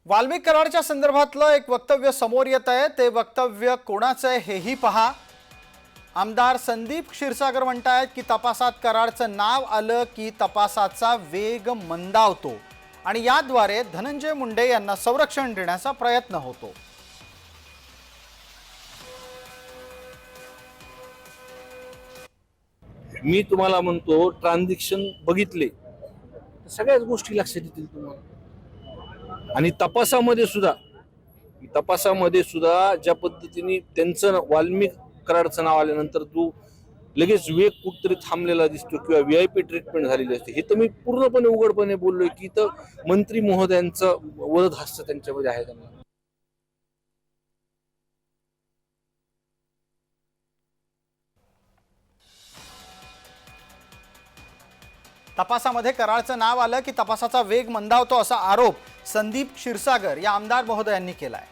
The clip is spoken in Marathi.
वाल्मिक कराडच्या संदर्भातलं एक वक्तव्य समोर येत आहे। ते वक्तव्य कोणाचं आहे हेही पहा। आमदार संदीप क्षीरसागर म्हणतायत की तपासात कराडचं नाव आलं की तपासाचा वेग मंदावतो आणि याद्वारे धनंजय मुंडे यांना संरक्षण देण्याचा प्रयत्न होतो। मी तुम्हाला म्हणतो ट्रान्झॅक्शन बघितले सगळ्याच गोष्टी लक्षात येतील तुम्हाला। आणि तपासामध्ये सुद्धा ज्या पद्धतीने त्यांचं वाल्मिक कराडचं नाव आल्यानंतर तो लगेच वेग कुठतरी थांबलेला दिसतो किंवा VIP ट्रीटमेंट झालेली असते। हे तर मी पूर्णपणे उघडपणे बोललोय की तर मंत्री महोदयांचं वरद हस्त त्यांच्यामध्ये आहे। त्यांना तपासामध्ये कराडचं नाव आलं की तपासाचा वेग मंदावतो असा आरोप संदीप क्षीरसागर या आमदार महोदयांनी केलाय।